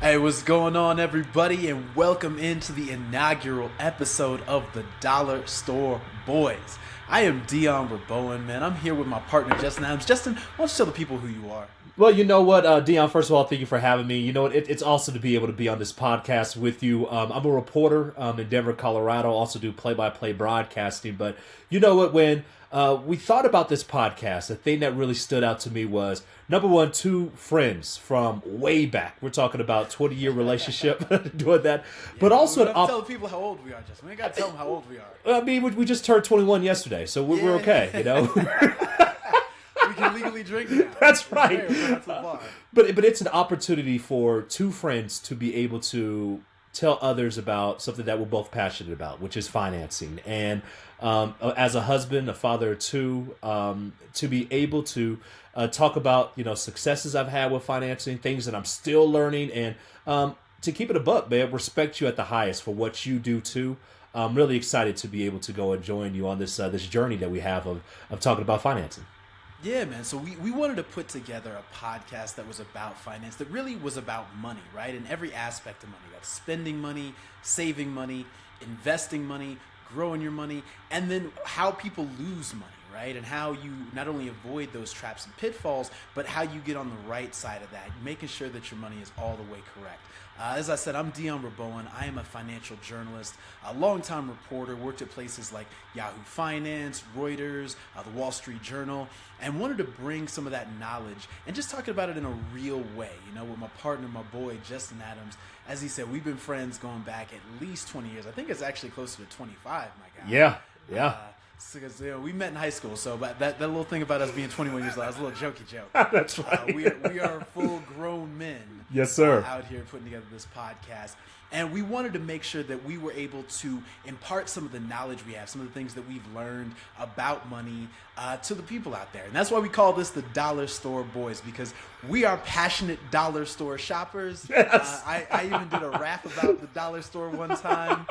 Hey, what's going on, everybody, and welcome into the inaugural episode of the Dollar Store Boys. I am Dion Rabouin, man. I'm here with my partner, Justin Adams. Justin, why don't you tell the people who you are? Well, you know what, Dion, first of all, thank you for having me. You know what, it's awesome to be able to be on this podcast with you. I'm a reporter in Denver, Colorado, also do play-by-play broadcasting. But you know what, when we thought about this podcast, the thing that really stood out to me was, number one, two friends from way back. We're talking about 20-year relationship doing that. Yeah, but also... we don't have to tell the people how old we are, Justin. We ain't got to tell them how old we are. I mean, we just turned 21 yesterday, so we're okay, you know? We can legally drink now. That's right. That's the bar. But it's an opportunity for two friends to be able to tell others about something that we're both passionate about, which is financing. And as a husband, a father of two, to be able to talk about successes I've had with financing, things that I'm still learning, and to keep it a buck, man, respect you at the highest for what you do too. I'm really excited to be able to go and join you on this journey that we have of talking about financing. Yeah, man. So we wanted to put together a podcast that was about finance, that really was about money, right? In every aspect of money. That's spending money, saving money, investing money, growing your money, and then how people lose money, right? And how you not only avoid those traps and pitfalls, but how you get on the right side of that, making sure that your money is all the way correct. As I said, I'm Dion Rabouin. I am a financial journalist, a longtime reporter, worked at places like Yahoo Finance, Reuters, the Wall Street Journal, and wanted to bring some of that knowledge and just talking about it in a real way, with my partner, my boy, Justin Adams. As he said, we've been friends going back at least 20 years. I think it's actually closer to 25, my guy. Yeah. Because we met in high school, so that little thing about us being 21 years old, that was a little jokey joke. That's right. We are full-grown men. Yes, sir. Out here putting together this podcast. And we wanted to make sure that we were able to impart some of the knowledge we have, some of the things that we've learned about money to the people out there. And that's why we call this the Dollar Store Boys, because we are passionate dollar store shoppers. Yes. I even did a rap about the dollar store one time.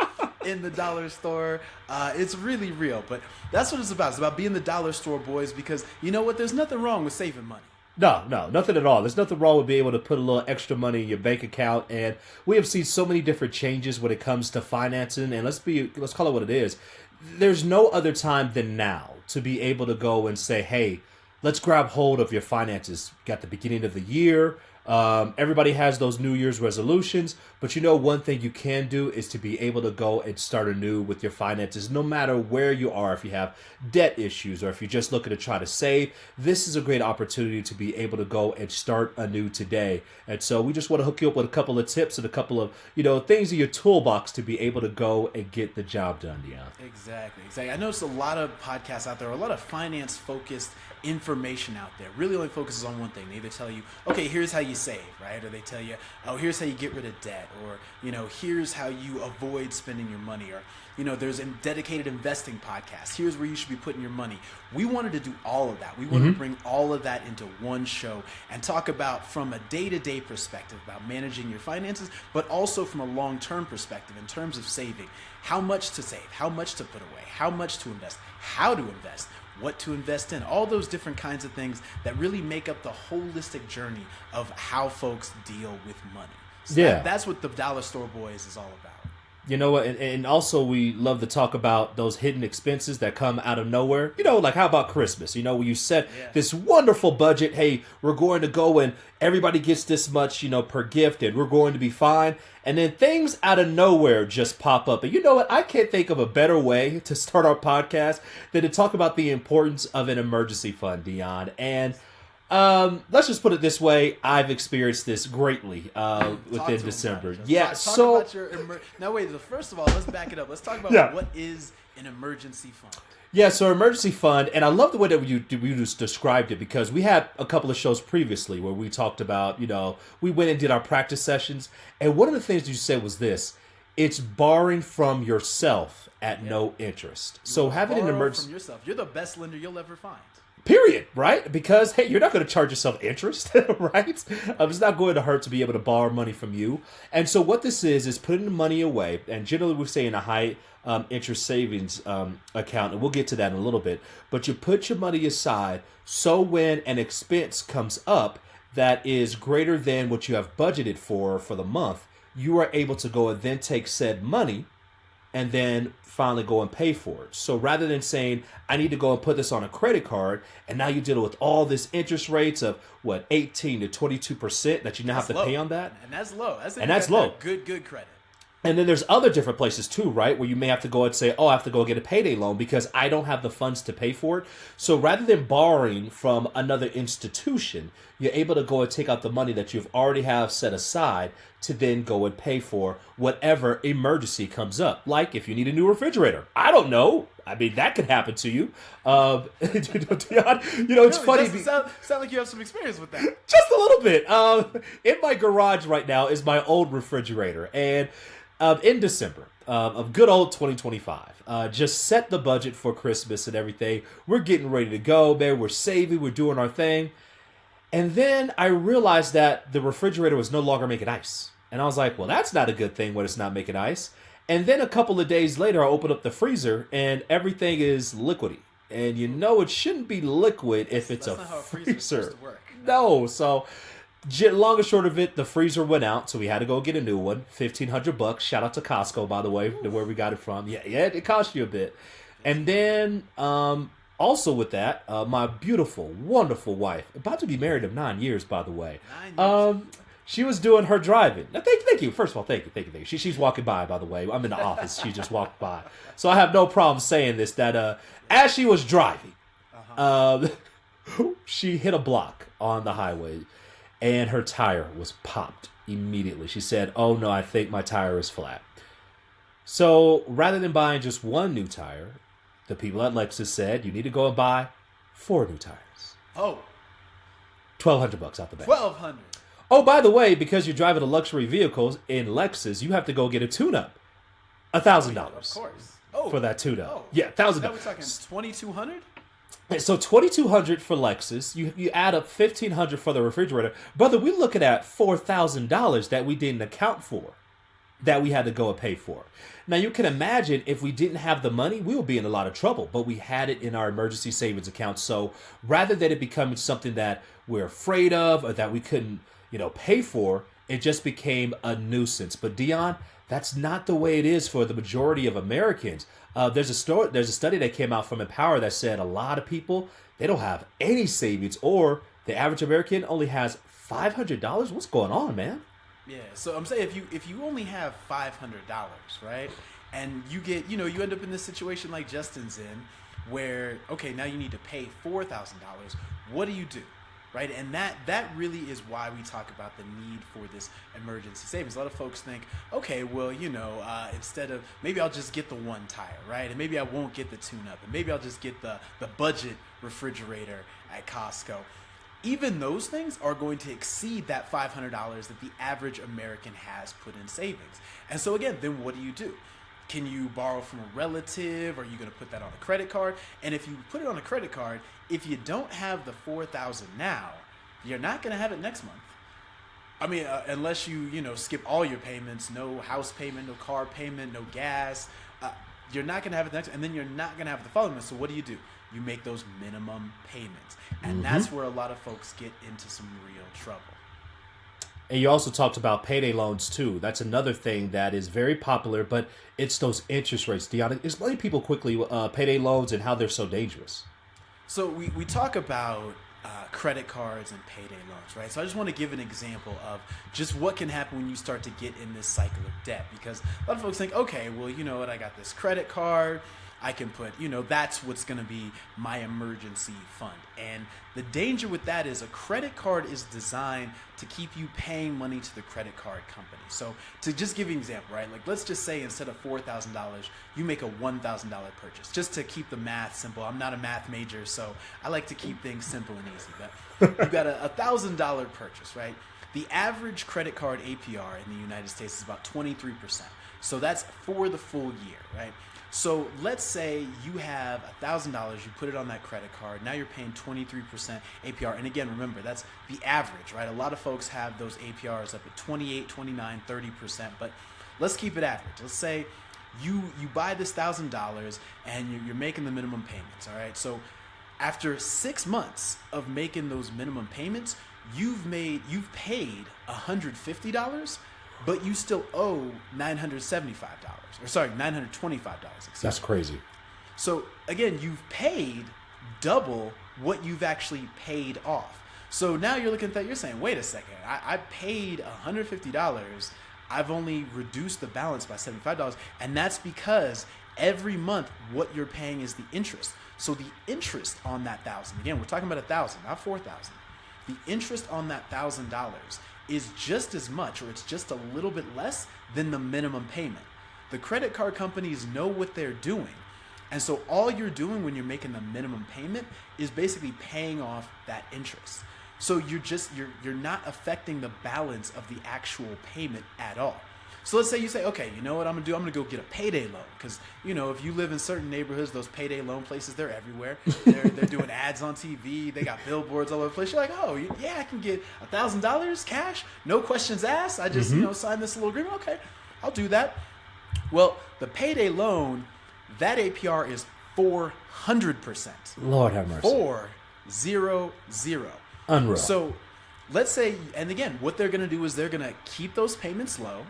In the dollar store. It's really real, but that's what it's about. It's about being the dollar store boys, because you know what? There's nothing wrong with saving money. No, nothing at all. There's nothing wrong with being able to put a little extra money in your bank account, and we have seen so many different changes when it comes to financing, and let's call it what it is. There's no other time than now to be able to go and say, hey, let's grab hold of your finances. You got the beginning of the year. Everybody has those New Year's resolutions, but one thing you can do is to be able to go and start anew with your finances, no matter where you are. If you have debt issues or if you're just looking to try to save, this is a great opportunity to be able to go and start anew today. And so we just want to hook you up with a couple of tips and a couple of, things in your toolbox to be able to go and get the job done, Dion. Exactly. I noticed a lot of podcasts out there, a lot of finance-focused information out there really only focuses on one thing. They either tell you, okay, here's how you save, right? Or they tell you, oh, here's how you get rid of debt, or here's how you avoid spending your money, or there's a dedicated investing podcast. Here's where you should be putting your money. We wanted to do all of that. We wanted to bring all of that into one show and talk about, from a day-to-day perspective, about managing your finances, but also from a long-term perspective in terms of saving. How much to save, how much to put away, how much to invest, how to invest, what to invest in, all those different kinds of things that really make up the holistic journey of how folks deal with money. So that's what the Dollar Store Boys is all about. You know what? And also we love to talk about those hidden expenses that come out of nowhere. Like how about Christmas? When you set this wonderful budget, hey, we're going to go and everybody gets this much, per gift, and we're going to be fine. And then things out of nowhere just pop up. And you know what? I can't think of a better way to start our podcast than to talk about the importance of an emergency fund, Dion. And let's just put it this way. I've experienced this greatly within December. Talk about your now wait, first of all, let's back it up. Let's talk about what is an emergency fund. Yeah, so emergency fund, and I love the way that you just described it, because we had a couple of shows previously where we talked about, we went and did our practice sessions, and one of the things you said was this: it's borrowing from yourself at no interest. So having an emergency from yourself, you're the best lender you'll ever find. Period, right? Because, hey, you're not going to charge yourself interest, right? It's not going to hurt to be able to borrow money from you. And so what this is putting the money away, and generally we say in a high interest savings account, and we'll get to that in a little bit, but you put your money aside so when an expense comes up, that is greater than what you have budgeted for the month, you are able to go and then take said money and then finally go and pay for it. So rather than saying, I need to go and put this on a credit card, and now you're dealing with all this interest rates of, 18 to 22% that you now have to pay on that? And that's low. That's low. Good credit. And then there's other different places too, right? Where you may have to go and say, I have to go get a payday loan because I don't have the funds to pay for it. So rather than borrowing from another institution, you're able to go and take out the money that you've already have set aside to then go and pay for whatever emergency comes up. Like if you need a new refrigerator. I don't know. I mean, that could happen to you. Dion, it's funny. Sound like you have some experience with that. Just a little bit. In my garage right now is my old refrigerator. And in December of good old 2025, just set the budget for Christmas and everything. We're getting ready to go, man. We're saving. We're doing our thing. And then I realized that the refrigerator was no longer making ice. And I was like, well, that's not a good thing when it's not making ice. And then a couple of days later, I open up the freezer and everything is liquidy. And it shouldn't be liquid if it's That's a not how a freezer. freezer's supposed to work. No. So long and short of it, the freezer went out, so we had to go get a new one. $1,500. Shout out to Costco, by the way, where we got it from. Yeah, it cost you a bit. And then also with that, my beautiful, wonderful wife, about to be married of 9 years, by the way. 9 years. She was doing her driving. Now, thank you. First of all, thank you. She's walking by the way. I'm in the office. She just walked by. So I have no problem saying this, that as she was driving, she hit a block on the highway and her tire was popped immediately. She said, oh no, I think my tire is flat. So rather than buying just one new tire, the people at Lexus said, you need to go and buy 4 new tires. Oh. $1,200 out the back. $1,200. Oh, by the way, because you're driving a luxury vehicle in Lexus, you have to go get a tune-up. $1,000. Of course. Oh. For that tune-up. Oh. Yeah, $1,000. Now we're talking $2,200? So $2,200 for Lexus. You add up $1,500 for the refrigerator. Brother, we're looking at $4,000 that we didn't account for, that we had to go and pay for. Now, you can imagine if we didn't have the money, we would be in a lot of trouble, but we had it in our emergency savings account. So rather than it becoming something that we're afraid of or that we couldn't, pay for, it just became a nuisance. But Dion, that's not the way it is for the majority of Americans. There's a study that came out from Empower that said a lot of people, they don't have any savings, or the average American only has $500. What's going on, man? Yeah, so I'm saying if you only have $500, right, and you get, you end up in this situation like Justin's in, where, okay, now you need to pay $4,000, what do? Right, and that really is why we talk about the need for this emergency savings. A lot of folks think, okay, well, instead of, maybe I'll just get the one tire, right, and maybe I won't get the tune-up, and maybe I'll just get the budget refrigerator at Costco. Even those things are going to exceed that $500 that the average American has put in savings. And so again, then what do? Can you borrow from a relative? Are you going to put that on a credit card? And if you put it on a credit card, if you don't have the $4,000 now, you're not going to have it next month. I mean, unless you skip all your payments, no house payment, no car payment, no gas, you're not going to have it next, and then you're not going to have it the following month. So what do? You make those minimum payments, and that's where a lot of folks get into some real trouble. And you also talked about payday loans too. That's another thing that is very popular, but it's those interest rates. Dion, explain people quickly payday loans and how they're so dangerous. So we talk about credit cards and payday loans, right? So I just want to give an example of just what can happen when you start to get in this cycle of debt. Because a lot of folks think, okay, well, you know what, I got this credit card, I can put, that's what's going to be my emergency fund. And the danger with that is a credit card is designed to keep you paying money to the credit card company. So to just give you an example, right? Like, let's just say instead of $4,000, you make a $1,000 purchase, just to keep the math simple. I'm not a math major, so I like to keep things simple and easy. But you've got a $1,000 purchase, right? The average credit card APR in the United States is about 23%. So that's for the full year, right? So let's say you have $1,000, you put it on that credit card, now you're paying 23% APR. And again, remember, that's the average, right? A lot of folks have those APRs up at 28, 29, 30%, but let's keep it average. Let's say you buy this $1,000 and you're making the minimum payments, all right? So after 6 months of making those minimum payments, you've paid $150, but you still owe $975. Or sorry, $925. That's crazy. So again, you've paid double what you've actually paid off. So now you're looking at that, you're saying, wait a second, I paid $150. I've only reduced the balance by $75. And that's because every month what you're paying is the interest. So the interest on that $1,000, again, we're talking about $1,000, not $4,000. The interest on that $1,000 is just as much, or it's just a little bit less than the minimum payment. The credit card companies know what they're doing. And so all you're doing when you're making the minimum payment is basically paying off that interest. So you're not affecting the balance of the actual payment at all. So let's say you say, okay, you know what I'm gonna do? I'm gonna go get a payday loan, because if you live in certain neighborhoods, those payday loan places, they're everywhere. They're doing ads on TV. They got billboards all over the place. You're like, oh yeah, I can get $1,000 cash, no questions asked. I just sign this little agreement. Okay, I'll do that. Well, the payday loan, that APR is 400%. Lord have mercy. 400. Unreal. So let's say, and again, what they're going to do is they're going to keep those payments low,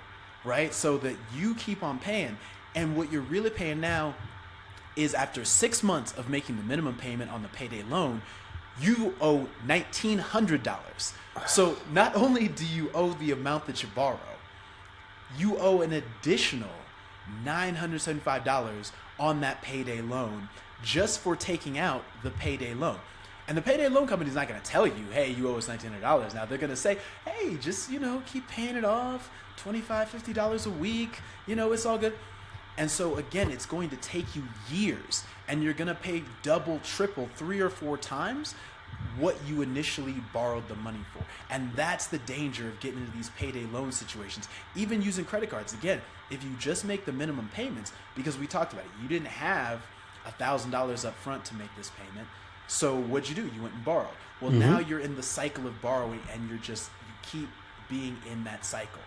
right? So that you keep on paying. And what you're really paying now is, after 6 months of making the minimum payment on the payday loan, you owe $1,900. So not only do you owe the amount that you borrow, you owe an additional $975 on that payday loan just for taking out the payday loan. And the payday loan company is not going to tell you, hey, you owe us $1,900. Now they're going to say, hey, just, keep paying it off, $25, $50 a week, it's all good. And so again, it's going to take you years, and you're going to pay double, triple, 3 or 4 times what you initially borrowed the money for. And that's the danger of getting into these payday loan situations. Even using credit cards, again, if you just make the minimum payments, because we talked about it, you didn't have $1,000 up front to make this payment. So what'd you do? You went and borrowed. Well, now you're in the cycle of borrowing, and you keep being in that cycle.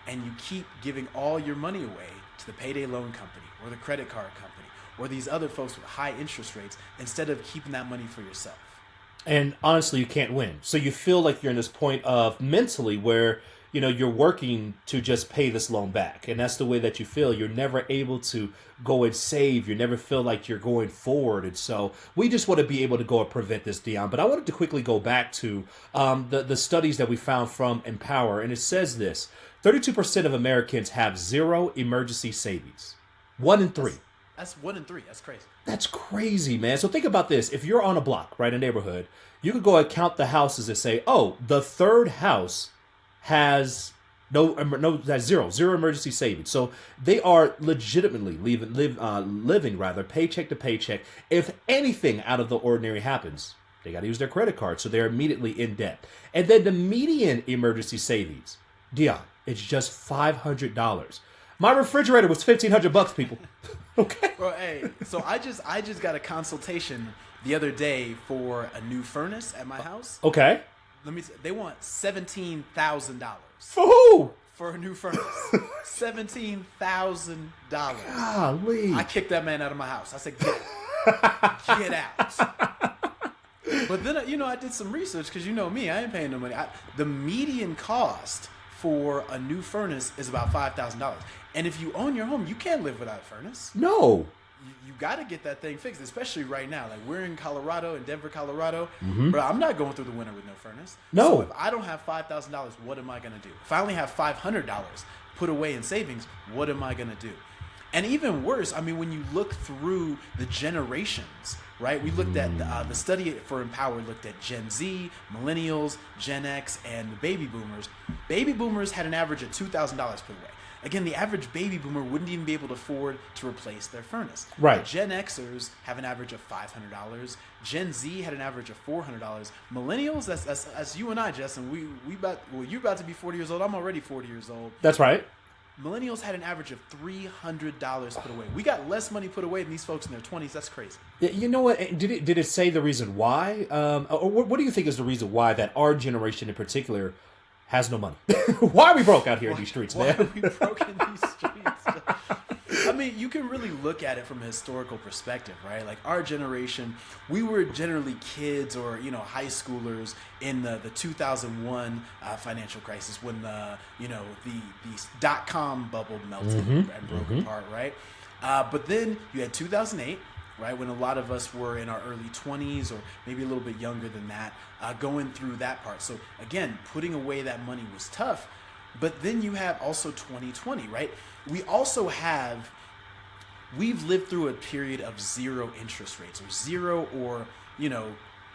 And you keep giving all your money away to the payday loan company or the credit card company or these other folks with high interest rates, instead of keeping that money for yourself. And honestly, you can't win. So you feel like you're in this point of mentally where, you're working to just pay this loan back. And that's the way that you feel. You're never able to go and save. You never feel like you're going forward. And so we just want to be able to go and prevent this, Dion. But I wanted to quickly go back to the studies that we found from Empower. And it says this: 32% of Americans have zero emergency savings. 1 in 3. That's 1 in 3. That's crazy. That's crazy, man. So think about this. If you're on a block, right, a neighborhood, you could go and count the houses and say, oh, the third house has zero emergency savings. So they are legitimately living paycheck to paycheck. If anything out of the ordinary happens, they got to use their credit card. So they're immediately in debt. And then the median emergency savings, Dion, it's just $500. My refrigerator was $1,500, people. Okay. Bro, hey, so I just got a consultation the other day for a new furnace at my house. Okay. They want $17,000. For who? For a new furnace. $17,000. Golly. I kicked that man out of my house. I said, get out. But then, I did some research, because me, I ain't paying no money. The median cost for a new furnace is about $5,000. And if you own your home, you can't live without a furnace. No. You got to get that thing fixed, especially right now. Like, we're in Colorado, in Denver, Colorado. But I'm not going through the winter with no furnace. No. So if I don't have $5,000, what am I going to do? If I only have $500 put away in savings, what am I going to do? And even worse, when you look through the generations, right? We looked at the study for Empower looked at Gen Z, Millennials, Gen X, and the Baby Boomers. Baby Boomers had an average of $2,000 put away. Again, the average baby boomer wouldn't even be able to afford to replace their furnace. Right. The Gen Xers have an average of $500. Gen Z had an average of $400. Millennials, that's you and I, Justin. You're about to be 40 years old. I'm already 40 years old. That's right. Millennials had an average of $300 put away. We got less money put away than these folks in their 20s. That's crazy. You know what? Did it say the reason why? Or what do you think is the reason why that our generation in particular has no money? Why are we broke out here in these streets, man? Why are we broke in these streets? mean, you can really look at it from a historical perspective, right? Like our generation, we were generally kids or, high schoolers in the 2001 financial crisis when the dot-com bubble melted and broke apart, right? But then you had 2008, right, when a lot of us were in our early 20s or maybe a little bit younger than that, going through that part. So again, putting away that money was tough. But then you have also 2020, right? We've lived through a period of zero interest rates or zero or,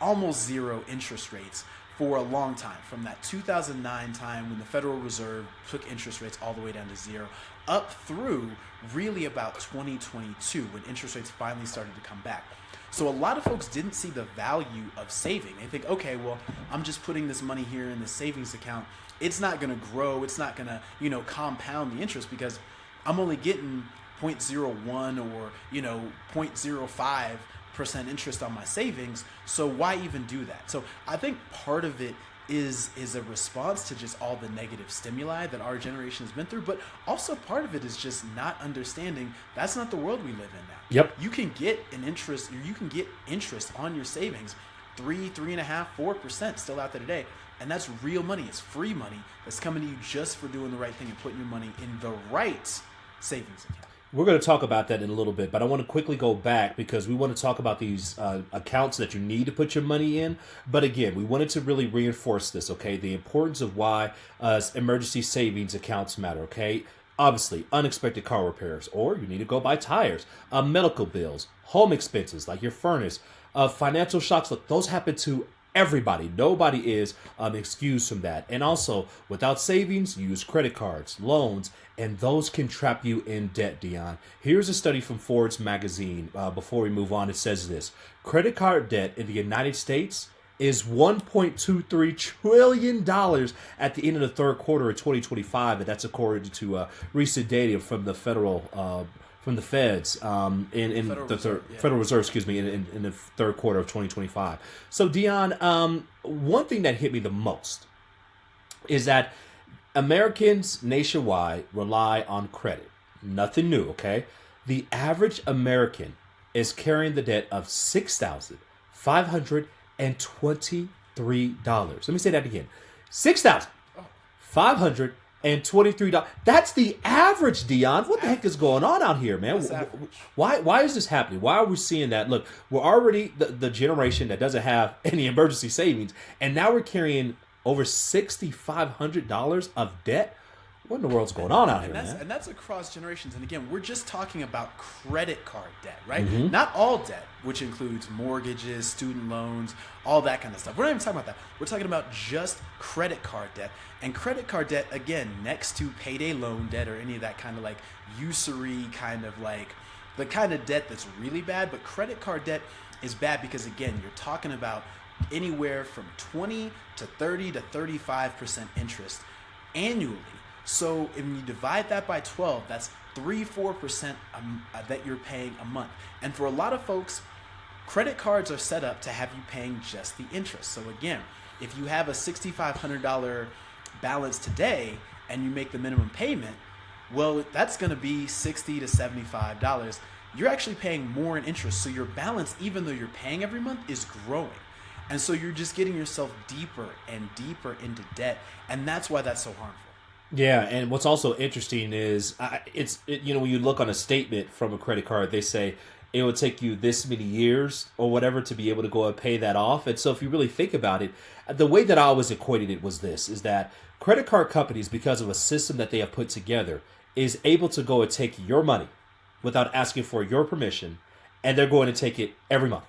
almost zero interest rates for a long time. From that 2009 time when the Federal Reserve took interest rates all the way down to zero up through really about 2022 when interest rates finally started to come back. So a lot of folks didn't see the value of saving. They think, okay, well, I'm just putting this money here in the savings account. It's not going to grow. It's not going to, compound the interest because I'm only getting 0.01 or, 0.05% interest on my savings. So why even do that? So I think part of it is a response to just all the negative stimuli that our generation has been through, but also part of it is just not understanding that's not the world we live in now. Yep. You can get interest on your savings, 3.5%, 4% still out there today. And that's real money. It's free money that's coming to you just for doing the right thing and putting your money in the right savings account. We're going to talk about that in a little bit, but I want to quickly go back because we want to talk about these accounts that you need to put your money in. But again, we wanted to really reinforce this, okay? The importance of why emergency savings accounts matter, okay? Obviously, unexpected car repairs, or you need to go buy tires, medical bills, home expenses like your furnace, financial shocks. Look, those happen to everybody. Nobody is excused from that. And also, without savings, use credit cards, loans, and those can trap you in debt, Dion. Here's a study from Forbes magazine. Before we move on, it says this. Credit card debt in the United States is $1.23 trillion at the end of the third quarter of 2025. And that's according to recent data from the from the Feds in the Federal Reserve, excuse me, in the third quarter of 2025. So Dion, one thing that hit me the most is that Americans nationwide rely on credit. Nothing new, okay? The average American is carrying the debt of $6,523. Let me say that again. $6,523. That's the average, Dion. What the heck is going on out here, man? Why is this happening? Why are we seeing that? Look, we're already the generation that doesn't have any emergency savings, and now we're carrying over $6,500 of debt. What in the world's going on out here, man? And that's across generations. And again, we're just talking about credit card debt, right? Not all debt, which includes mortgages, student loans, all that kind of stuff. We're not even talking about that. We're talking about just credit card debt. And credit card debt, again, next to payday loan debt or any of that kind of like usury kind of like the kind of debt that's really bad. But credit card debt is bad because, again, you're talking about anywhere from 20 to 30 to 35% interest annually. So if you divide that by 12, that's 3-4% that you're paying a month. And for a lot of folks, credit cards are set up to have you paying just the interest. So again, if you have a $6,500 balance today and you make the minimum payment, well, that's going to be $60 to $75. You're actually paying more in interest. So your balance, even though you're paying every month, is growing. And so you're just getting yourself deeper and deeper into debt. And that's why that's so harmful. Yeah, and what's also interesting is when you look on a statement from a credit card, they say it will take you this many years or whatever to be able to go and pay that off. And so if you really think about it, the way that I always equated it was this, is that credit card companies, because of a system that they have put together, is able to go and take your money without asking for your permission, and they're going to take it every month,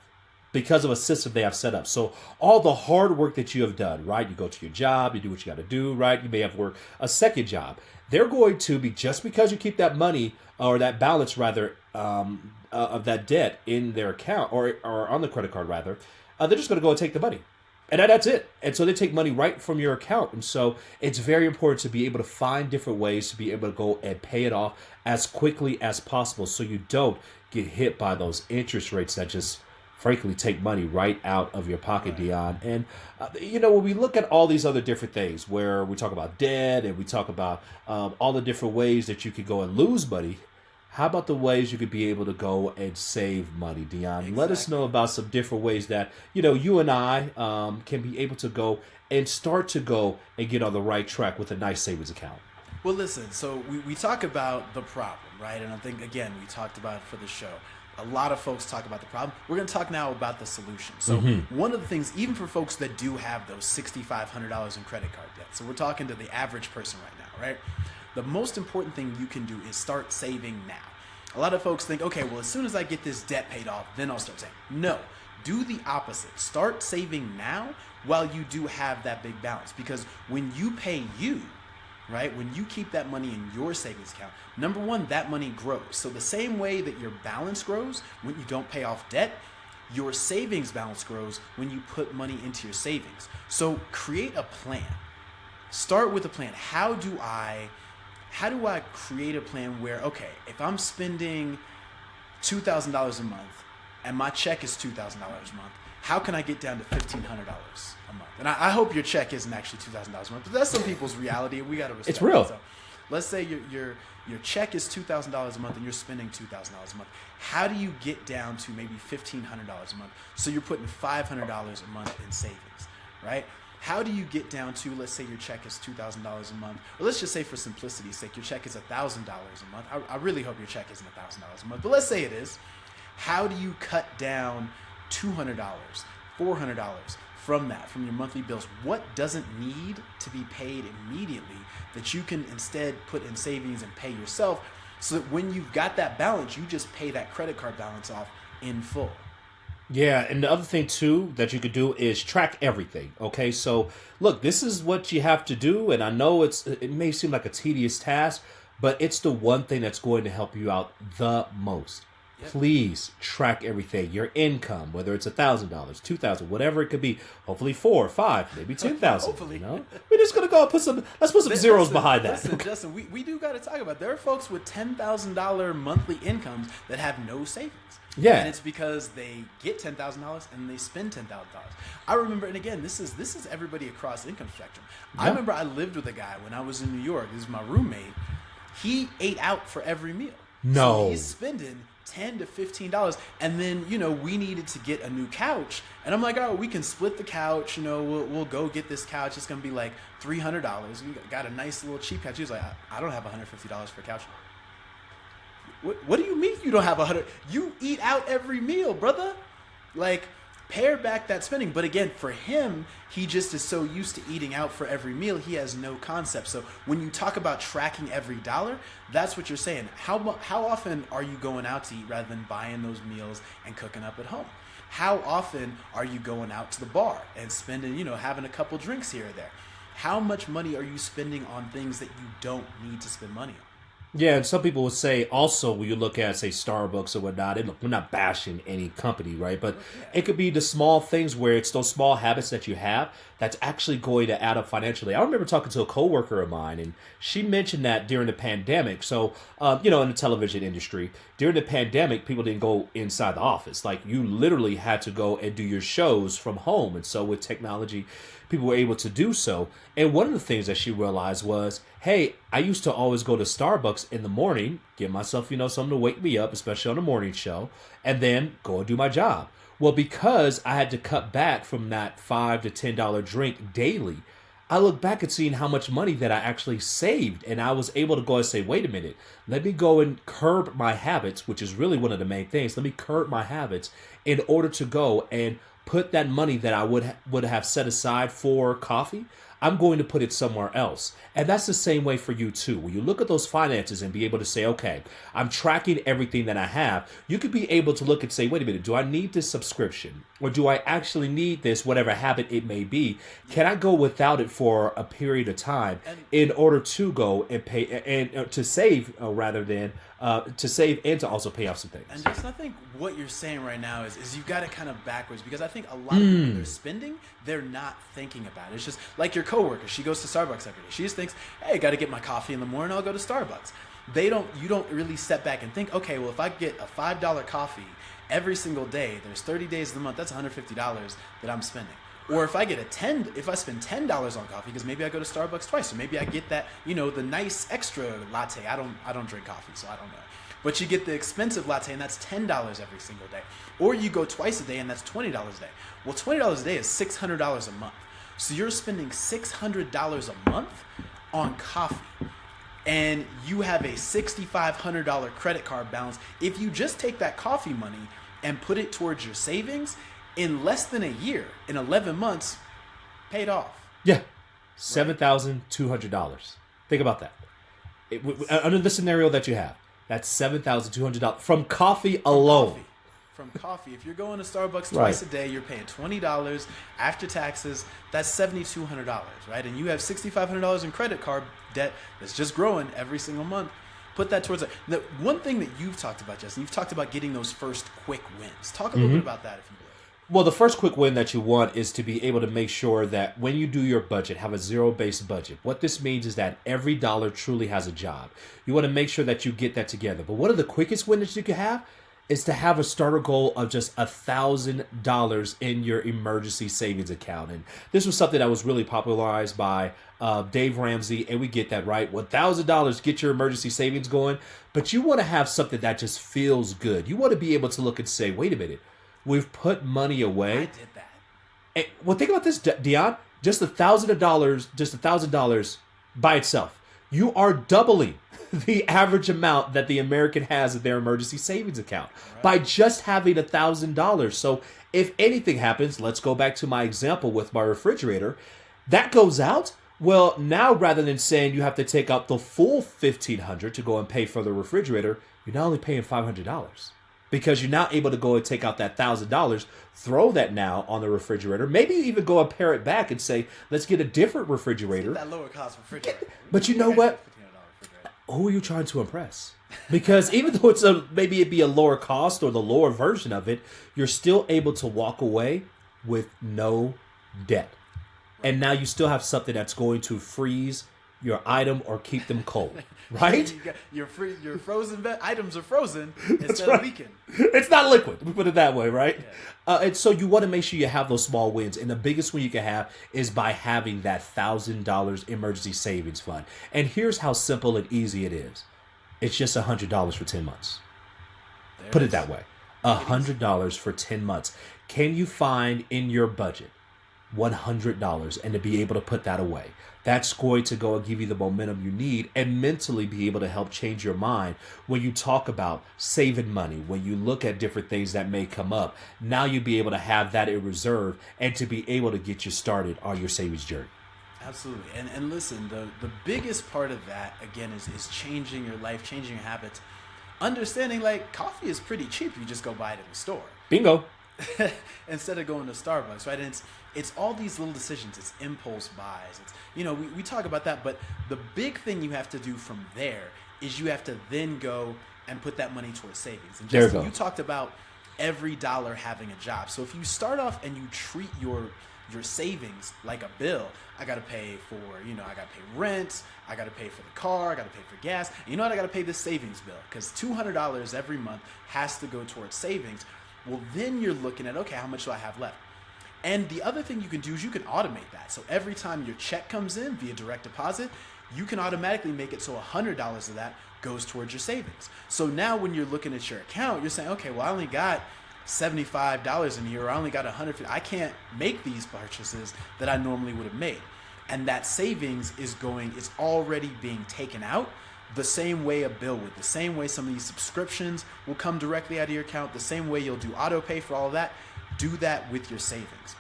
because of a system they have set up. So all the hard work that you have done, right? You go to your job, you do what you got to do, right? You may have worked a second job. They're going to be, just because you keep that money or that balance rather of that debt in their account or on the credit card rather, they're just going to go and take the money. And that's it. And so they take money right from your account. And so it's very important to be able to find different ways to be able to go and pay it off as quickly as possible so you don't get hit by those interest rates that just frankly take money right out of your pocket, Dion. And, when we look at all these other different things where we talk about debt and we talk about all the different ways that you could go and lose money, how about the ways you could be able to go and save money, Dion? Exactly. Let us know about some different ways that, you and I can be able to go and start to go and get on the right track with a nice savings account. Well, listen, so we talk about the problem, right? And I think, again, we talked about it for the show. A lot of folks talk about the problem. We're going to talk now about the solution. So one of the things, even for folks that do have those $6,500 in credit card debt, so we're talking to the average person right now, right? The most important thing you can do is start saving now. A lot of folks think, okay, well, as soon as I get this debt paid off, then I'll start saving. No, do the opposite. Start saving now while you do have that big balance. Because when you pay you, right, when you keep that money in your savings account, number one, that money grows. So the same way that your balance grows when you don't pay off debt, your savings balance grows when you put money into your savings. So create a plan. Start with a plan. How do I create a plan where, okay, if I'm spending $2,000 a month and my check is $2,000 a month, how can I get down to $1,500 a month? And I hope your check isn't actually $2,000 a month, but that's some people's reality. We got to respect It's real. it. So let's say your check is $2,000 a month and you're spending $2,000 a month. How do you get down to maybe $1,500 a month? So you're putting $500 a month in savings, right? How do you get down to, let's say your check is $2,000 a month, or let's just say for simplicity's sake, your check is $1,000 a month. I really hope your check isn't $1,000 a month, but let's say it is. How do you cut down $200, $400 from that, from your monthly bills? What doesn't need to be paid immediately that you can instead put in savings and pay yourself, so that when you've got that balance, you just pay that credit card balance off in full? Yeah, and the other thing too that you could do is track everything. Okay, so look, this is what you have to do, and I know it may seem like a tedious task, but it's the one thing that's going to help you out the most. Yep. Please track everything, your income, whether it's $1,000, $2,000, whatever it could be. Hopefully 4 or 5, maybe 10,000. Hopefully, we're just gonna go and let's put some zeros behind that. Listen, Justin, we do got to talk about. There are folks with $10,000 monthly incomes that have no savings. Yeah, and it's because they get $10,000 and they spend $10,000. I remember, and again, this is everybody across the income spectrum. Yeah. I remember I lived with a guy when I was in New York. This is my roommate. He ate out for every meal. No, so he's spending $10 to $15, and then we needed to get a new couch, and I'm like, oh, we can split the couch. We'll go get this couch. It's gonna be like $300. We got a nice little cheap couch. He was like, I don't have $150 for a couch. What do you mean you don't have $100? You eat out every meal, brother. Like, pare back that spending. But again, for him, he just is so used to eating out for every meal, he has no concept. So when you talk about tracking every dollar, that's what you're saying. How often are you going out to eat rather than buying those meals and cooking up at home? How often are you going out to the bar and spending, having a couple drinks here or there? How much money are you spending on things that you don't need to spend money on? Yeah, and some people would say also when you look at, say, Starbucks or whatnot, and look, we're not bashing any company, right? But it could be the small things where it's those small habits that you have that's actually going to add up financially. I remember talking to a coworker of mine, and she mentioned that during the pandemic. So, in the television industry, during the pandemic, people didn't go inside the office. Like, you literally had to go and do your shows from home. And so with technology, people were able to do so. And one of the things that she realized was, hey, I used to always go to Starbucks in the morning, give myself, something to wake me up, especially on the morning show, and then go and do my job. Well, because I had to cut back from that $5 to $10 drink daily, I look back at seeing how much money that I actually saved, and I was able to go and say, wait a minute, let me go and curb my habits, which is really one of the main things. Let me curb my habits in order to go and put that money that I would have set aside for coffee, I'm going to put it somewhere else. And that's the same way for you too. When you look at those finances and be able to say, okay, I'm tracking everything that I have, you could be able to look and say, wait a minute, do I need this subscription? Or do I actually need this, whatever habit it may be? Can I go without it for a period of time in order to go and pay and to save rather than to save and to also pay off some things? And just I think what you're saying right now is you've got it kind of backwards, because I think a lot of people, they're spending, they're not thinking about it. It's just like your coworker. She goes to Starbucks every day. She just thinks, hey, I got to get my coffee in the morning. I'll go to Starbucks. You don't really step back and think, okay, well, if I get a $5 coffee every single day, there's 30 days of the month, that's $150 that I'm spending. Or if I spend $10 on coffee, because maybe I go to Starbucks twice, or maybe I get that, the nice extra latte. I don't drink coffee, so I don't know. But you get the expensive latte, and that's $10 every single day. Or you go twice a day, and that's $20 a day. Well, $20 a day is $600 a month. So you're spending $600 a month on coffee. And you have a $6,500 credit card balance. If you just take that coffee money and put it towards your savings, in less than a year, in 11 months, paid off. Yeah, $7,200. Think about that. Under the scenario that you have, that's $7,200 from coffee alone. From coffee. If you're going to Starbucks twice a day, you're paying $20 after taxes. That's $7,200, right? And you have $6,500 in credit card debt that's just growing every single month. Put that towards it. The one thing that you've talked about, Justin, you've talked about getting those first quick wins. Talk a little bit about that, if you will. Well, the first quick win that you want is to be able to make sure that when you do your budget, have a zero-based budget. What this means is that every dollar truly has a job. You want to make sure that you get that together. But one of the quickest wins that you can have is to have a starter goal of just $1,000 in your emergency savings account. And this was something that was really popularized by Dave Ramsey, and we get that, right? $1,000, get your emergency savings going. But you want to have something that just feels good. You want to be able to look and say, wait a minute, we've put money away. I did that. And, well, think about this, Dion. Just $1,000 by itself. You are doubling the average amount that the American has in their emergency savings account by just having $1,000. So if anything happens, let's go back to my example with my refrigerator. That goes out. Well, now rather than saying you have to take out the full $1,500 to go and pay for the refrigerator, you're now only paying $500. Because you're now able to go and take out that $1,000, throw that now on the refrigerator, maybe even go and pare it back and say, let's get a different refrigerator. That lower cost refrigerator. But you know what? Who are you trying to impress? Because even though maybe it be a lower cost or the lower version of it, you're still able to walk away with no debt. And now you still have something that's going to freeze your item or keep them cold, right? Your frozen items are frozen instead of leaking. It's not liquid. We put it that way, right? Yeah. And so you want to make sure you have those small wins. And the biggest win you can have is by having that $1,000 emergency savings fund. And here's how simple and easy it is. It's just $100 for 10 months. Put it that way. $100 for 10 months. Can you find in your budget $100 and to be able to put that away? That's going to go and give you the momentum you need and mentally be able to help change your mind when you talk about saving money, when you look at different things that may come up. Now you'll be able to have that in reserve and to be able to get you started on your savings journey. Absolutely. And listen, the biggest part of that, again, is changing your life, changing your habits. Understanding, like, coffee is pretty cheap. You just go buy it in the store. Bingo. Instead of going to Starbucks, right? And it's all these little decisions. It's impulse buys. It's, we talk about that, but the big thing you have to do from there is you have to then go and put that money towards savings. And Justin, you talked about every dollar having a job. So if you start off and you treat your savings like a bill, I got to pay for, I got to pay rent, I got to pay for the car, I got to pay for gas. And you know what? I got to pay this savings bill because $200 every month has to go towards savings. Well, then you're looking at, okay, how much do I have left? And the other thing you can do is you can automate that. So every time your check comes in via direct deposit, you can automatically make it so $100 of that goes towards your savings. So now when you're looking at your account, you're saying, okay, well, I only got $75 in here, or I only got $150. I can't make these purchases that I normally would have made. And that savings is already being taken out the same way a bill would, the same way some of these subscriptions will come directly out of your account, the same way you'll do auto pay for all of that. Do that with your savings.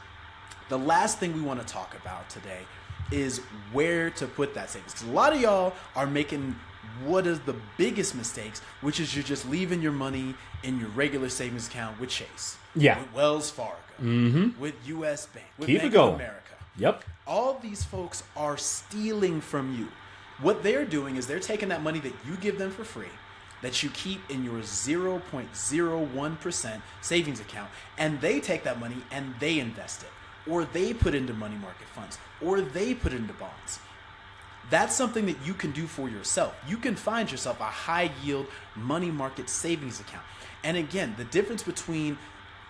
The last thing we want to talk about today is where to put that savings. Because a lot of y'all are making what is the biggest mistakes, which is you're just leaving your money in your regular savings account with Chase, with Wells Fargo, with U.S. Bank, with Bank of America. Yep. All these folks are stealing from you. What they're doing is they're taking that money that you give them for free, that you keep in your 0.01% savings account, and they take that money and they invest it, or they put into money market funds, or they put into bonds. That's something that you can do for yourself. You can find yourself a high yield money market savings account. And again, the difference between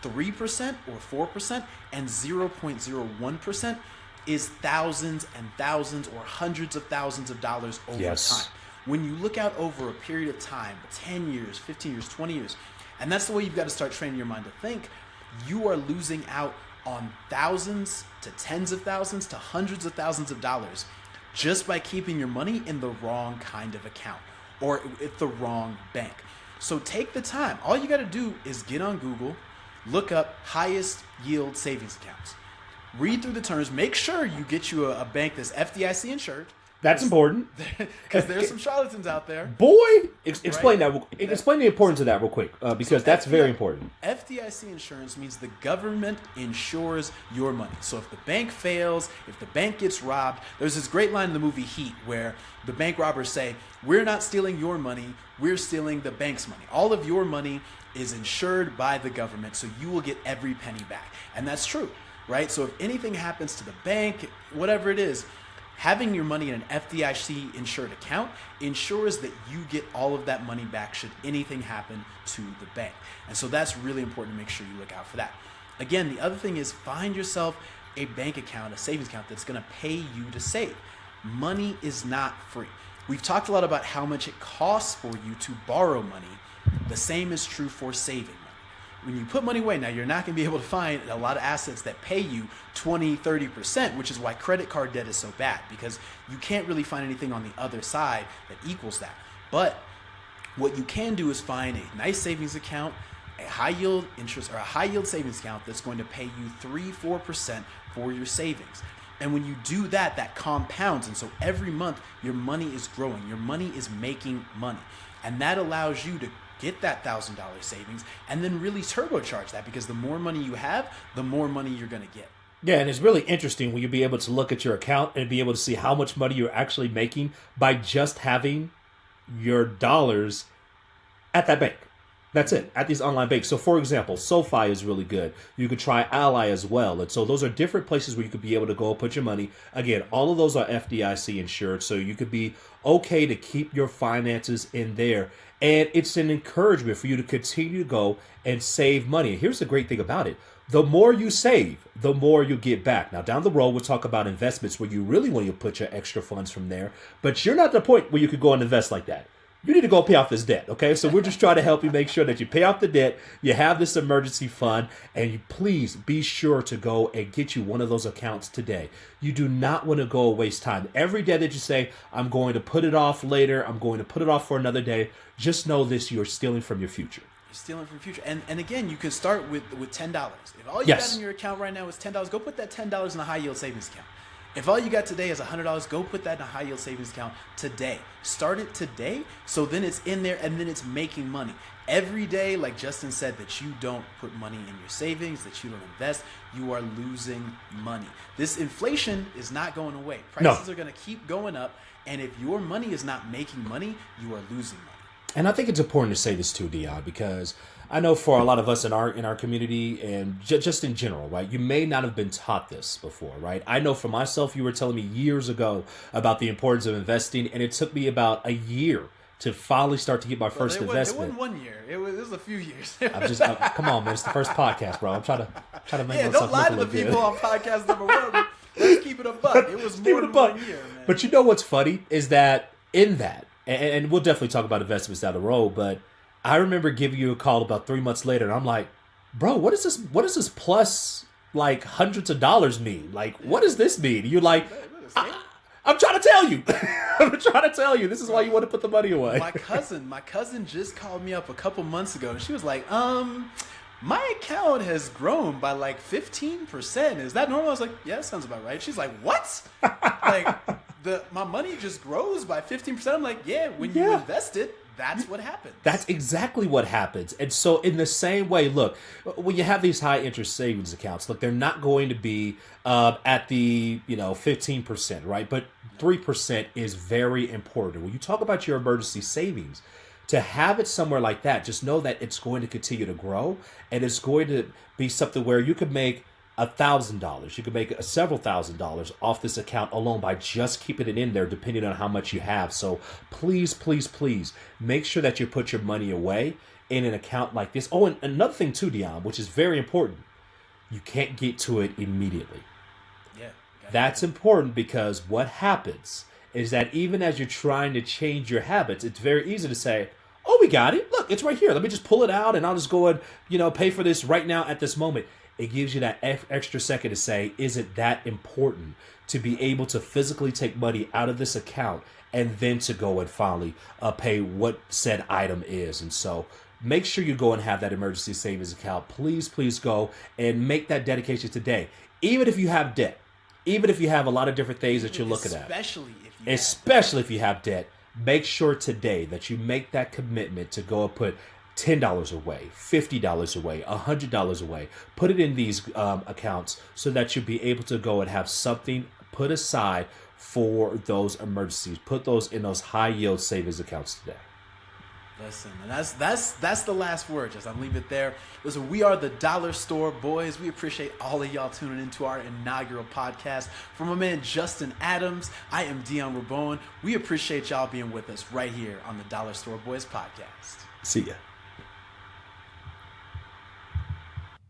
3% or 4% and 0.01% is thousands and thousands or hundreds of thousands of dollars over time. When you look out over a period of time, 10 years, 15 years, 20 years, and that's the way you've got to start training your mind to think, you are losing out on thousands to tens of thousands to hundreds of thousands of dollars just by keeping your money in the wrong kind of account or at the wrong bank. So take the time. All you got to do is get on Google, look up highest yield savings accounts. Read through the terms. Make sure you get you a bank that's FDIC insured. That's important. Because there's some charlatans out there. Boy, explain that. Explain the importance of that real quick, because that's very important. FDIC insurance means the government insures your money. So if the bank fails, if the bank gets robbed, there's this great line in the movie Heat where the bank robbers say, "We're not stealing your money, we're stealing the bank's money. All of your money is insured by the government, so you will get every penny back." And that's true, right? So if anything happens to the bank, whatever it is, having your money in an FDIC insured account ensures that you get all of that money back should anything happen to the bank. And so that's really important to make sure you look out for that. Again, the other thing is find yourself a bank account, a savings account that's going to pay you to save. Money is not free. We've talked a lot about how much it costs for you to borrow money. The same is true for saving money. When you put money away, now you're not going to be able to find a lot of assets that pay you 20, 30%, which is why credit card debt is so bad, because you can't really find anything on the other side that equals that. But what you can do is find a nice savings account, a high yield interest or a high yield savings account that's going to pay you 3-4% for your savings. And when you do that, that compounds. And so every month your money is growing, your money is making money. And that allows you to get that $1,000 savings and then really turbocharge that, because the more money you have, the more money you're going to get. Yeah, and it's really interesting when you'll be able to look at your account and be able to see how much money you're actually making by just having your dollars at that bank. That's it, at these online banks. So, for example, SoFi is really good. You could try Ally as well. And so those are different places where you could be able to go put your money. Again, all of those are FDIC insured, so you could be okay to keep your finances in there. And it's an encouragement for you to continue to go and save money. And here's the great thing about it. The more you save, the more you get back. Now, down the road, we'll talk about investments where you really want to put your extra funds from there. But you're not at the point where you could go and invest like that. You need to go pay off this debt, okay? So we're just trying to help you make sure that you pay off the debt, you have this emergency fund, and you please be sure to go and get you one of those accounts today. You do not want to go waste time. Every day that you say, I'm going to put it off later, I'm going to put it off for another day, just know this, you're stealing from your future. You're stealing from the future. And again, you can start with $10. If all you got in your account right now is $10, go put that $10 in a high yield savings account. If all you got today is $100, go put that in a high yield savings account today. Start it today, so then it's in there and then it's making money. Every day, like Justin said, that you don't put money in your savings, that you don't invest, you are losing money. This inflation is not going away. Prices are going to keep going up, and if your money is not making money, you are losing money. And I think it's important to say this too, Dion, because I know for a lot of us in our community and just in general, right, you may not have been taught this before, right? I know for myself, you were telling me years ago about the importance of investing, and it took me about a year to finally start to get my first investment. It wasn't 1 year. It was a few years. Come on, man. It's the first podcast, bro. I'm trying to make myself don't lie to the look people good. on podcast number 1. Let's keep it a buck. It was more than 1 year, man. But you know what's funny is that in that, and we'll definitely talk about investments down the road, but I remember giving you a call about 3 months later, and I'm like, bro, what is this? What does this plus like hundreds of dollars mean? Like, what does this mean? You're like, I'm trying to tell you. I'm trying to tell you. This is why you want to put the money away. My cousin just called me up a couple months ago, and she was like, my account has grown by like 15%. Is that normal? I was like, yeah, that sounds about right. She's like, what? Like, my money just grows by 15%. I'm like, yeah, when you invest it, that's what happens. That's exactly what happens. And so in the same way, look, when you have these high interest savings accounts, look, they're not going to be at the 15%, right? But 3% is very important. When you talk about your emergency savings, to have it somewhere like that, just know that it's going to continue to grow, and it's going to be something where you could make $1,000. You could make several $1,000s off this account alone by just keeping it in there, depending on how much you have. So please, please, please make sure that you put your money away in an account like this. Oh, and another thing too, Dion, which is very important, you can't get to it immediately. Yeah. That's important, because what happens is that even as you're trying to change your habits, it's very easy to say, oh, we got it. Look, it's right here. Let me just pull it out and I'll just go and, pay for this right now at this moment. It gives you that extra second to say, is it that important to be able to physically take money out of this account and then to go and finally pay what said item is? And so make sure you go and have that emergency savings account. Please, please go and make that dedication today. Even if you have debt, even if you have a lot of different things that you're looking at. Especially if you have debt, make sure today that you make that commitment to go and put $10 away, $50 away, $100 away. Put it in these accounts so that you'll be able to go and have something put aside for those emergencies. Put those in those high yield savings accounts today. Listen, and that's the last word. Just I'll leave it there. Listen, we are the Dollar Store Boys. We appreciate all of y'all tuning into our inaugural podcast. For my man Justin Adams, I am Dion Rabouin. We appreciate y'all being with us right here on the Dollar Store Boys podcast. See ya.